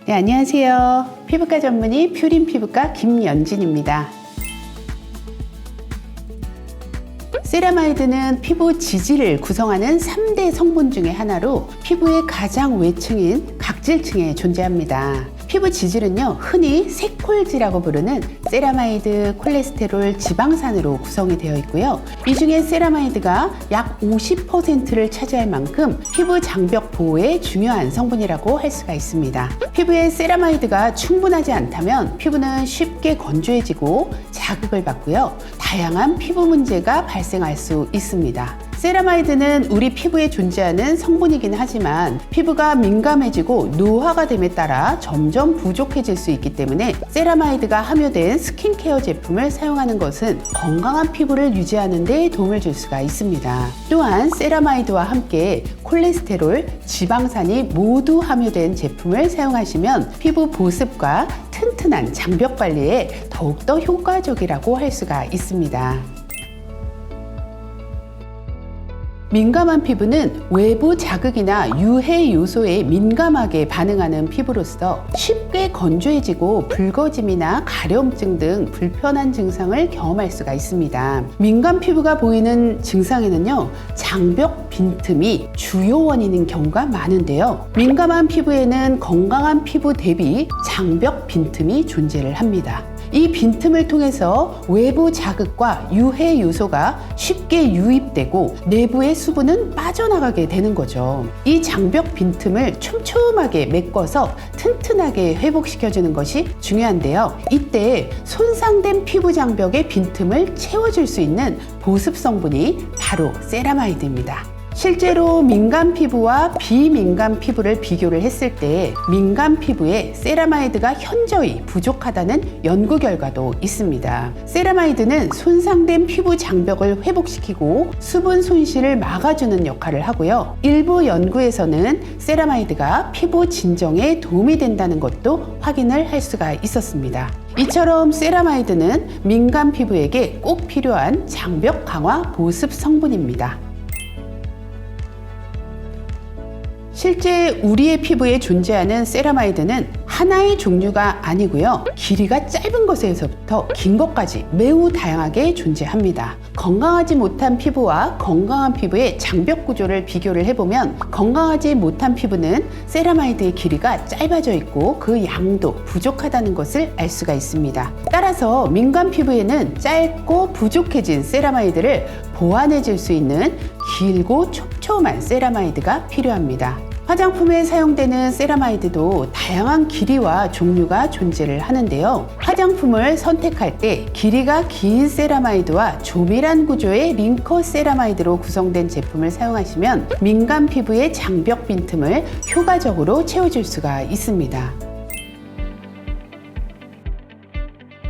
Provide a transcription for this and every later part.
네, 안녕하세요. 피부과 전문의 퓨린 피부과 김연진입니다. 세라마이드는 피부 지질을 구성하는 3대 성분 중에 하나로 피부의 가장 외층인 각질층에 존재합니다. 피부 지질은요, 흔히 색콜지라고 부르는 세라마이드, 콜레스테롤, 지방산으로 구성이 되어 있고요. 이 중에 세라마이드가 약 50%를 차지할 만큼 피부 장벽 보호에 중요한 성분이라고 할 수가 있습니다. 피부에 세라마이드가 충분하지 않다면 피부는 쉽게 건조해지고 자극을 받고요. 다양한 피부 문제가 발생할 수 있습니다. 세라마이드는 우리 피부에 존재하는 성분이긴 하지만 피부가 민감해지고 노화가 됨에 따라 점점 부족해질 수 있기 때문에 세라마이드가 함유된 스킨케어 제품을 사용하는 것은 건강한 피부를 유지하는 데 도움을 줄 수가 있습니다. 또한 세라마이드와 함께 콜레스테롤, 지방산이 모두 함유된 제품을 사용하시면 피부 보습과 튼튼한 장벽 관리에 더욱더 효과적이라고 할 수가 있습니다. 민감한 피부는 외부 자극이나 유해 요소에 민감하게 반응하는 피부로서 쉽게 건조해지고 붉어짐이나 가려움증 등 불편한 증상을 경험할 수가 있습니다. 민감 피부가 보이는 증상에는요, 장벽 빈틈이 주요 원인인 경우가 많은데요. 민감한 피부에는 건강한 피부 대비 장벽 빈틈이 존재를 합니다. 이 빈틈을 통해서 외부 자극과 유해 요소가 쉽게 유입되고 내부의 수분은 빠져나가게 되는 거죠. 이 장벽 빈틈을 촘촘하게 메꿔서 튼튼하게 회복시켜주는 것이 중요한데요. 이때 손상된 피부 장벽의 빈틈을 채워줄 수 있는 보습 성분이 바로 세라마이드입니다. 실제로 민감 피부와 비민감 피부를 비교를 했을 때 민감 피부에 세라마이드가 현저히 부족하다는 연구 결과도 있습니다. 세라마이드는 손상된 피부 장벽을 회복시키고 수분 손실을 막아주는 역할을 하고요. 일부 연구에서는 세라마이드가 피부 진정에 도움이 된다는 것도 확인을 할 수가 있었습니다. 이처럼 세라마이드는 민감 피부에게 꼭 필요한 장벽 강화 보습 성분입니다. 실제 우리의 피부에 존재하는 세라마이드는 하나의 종류가 아니고요. 길이가 짧은 것에서부터 긴 것까지 매우 다양하게 존재합니다. 건강하지 못한 피부와 건강한 피부의 장벽 구조를 비교를 해보면 건강하지 못한 피부는 세라마이드의 길이가 짧아져 있고 그 양도 부족하다는 것을 알 수가 있습니다. 따라서 민감 피부에는 짧고 부족해진 세라마이드를 보완해 줄 수 있는 길고 촘촘한 세라마이드가 필요합니다. 화장품에 사용되는 세라마이드도 다양한 길이와 종류가 존재를 하는데요. 화장품을 선택할 때 길이가 긴 세라마이드와 조밀한 구조의 링커 세라마이드로 구성된 제품을 사용하시면 민감 피부의 장벽 빈틈을 효과적으로 채워줄 수가 있습니다.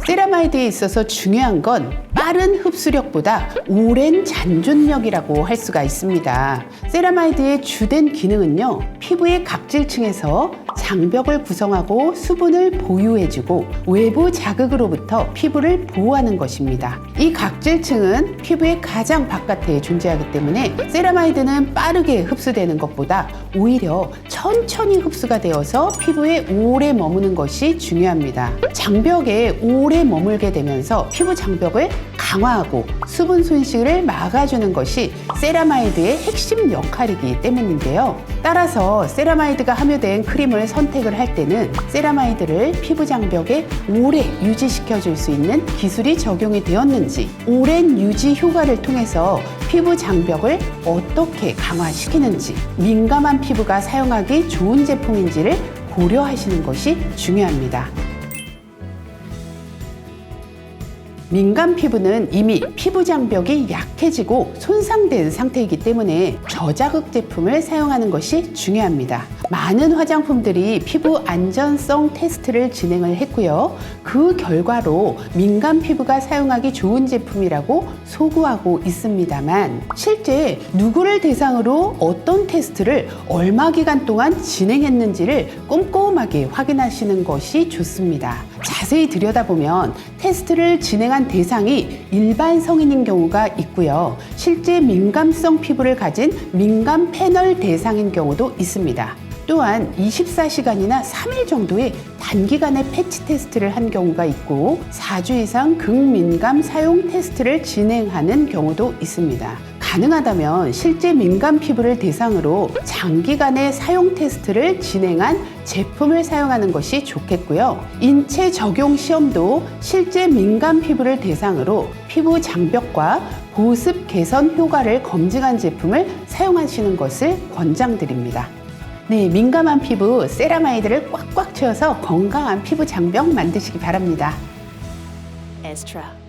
세라마이드에 있어서 중요한 건 빠른 흡수력보다 오랜 잔존력이라고 할 수가 있습니다. 세라마이드의 주된 기능은요, 피부의 각질층에서 장벽을 구성하고 수분을 보유해주고 외부 자극으로부터 피부를 보호하는 것입니다. 이 각질층은 피부의 가장 바깥에 존재하기 때문에 세라마이드는 빠르게 흡수되는 것보다 오히려 천천히 흡수가 되어서 피부에 오래 머무는 것이 중요합니다. 장벽에 오래 머물게 되면서 피부 장벽을 강화하고 수분 손실을 막아주는 것이 세라마이드의 핵심 역할이기 때문인데요. 따라서 세라마이드가 함유된 크림을 선택을 할 때는 세라마이드를 피부 장벽에 오래 유지시켜 줄 수 있는 기술이 적용이 되었는지, 오랜 유지 효과를 통해서 피부 장벽을 어떻게 강화시키는지, 민감한 피부가 사용하기 좋은 제품인지를 고려하시는 것이 중요합니다. 민감 피부는 이미 피부 장벽이 약해지고 손상된 상태이기 때문에 저자극 제품을 사용하는 것이 중요합니다. 많은 화장품들이 피부 안전성 테스트를 진행을 했고요. 그 결과로 민감 피부가 사용하기 좋은 제품이라고 소구하고 있습니다만 실제 누구를 대상으로 어떤 테스트를 얼마 기간 동안 진행했는지를 꼼꼼하게 확인하시는 것이 좋습니다. 자세히 들여다보면 테스트를 진행한 대상이 일반 성인인 경우가 있고요. 실제 민감성 피부를 가진 민감 패널 대상인 경우도 있습니다. 또한 24시간이나 3일 정도의 단기간에 패치 테스트를 한 경우가 있고 4주 이상 극민감 사용 테스트를 진행하는 경우도 있습니다. 가능하다면 실제 민감 피부를 대상으로 장기간의 사용 테스트를 진행한 제품을 사용하는 것이 좋겠고요. 인체 적용 시험도 실제 민감 피부를 대상으로 피부 장벽과 보습 개선 효과를 검증한 제품을 사용하시는 것을 권장드립니다. 네, 민감한 피부 세라마이드를 꽉꽉 채워서 건강한 피부 장벽 만드시기 바랍니다. Estra.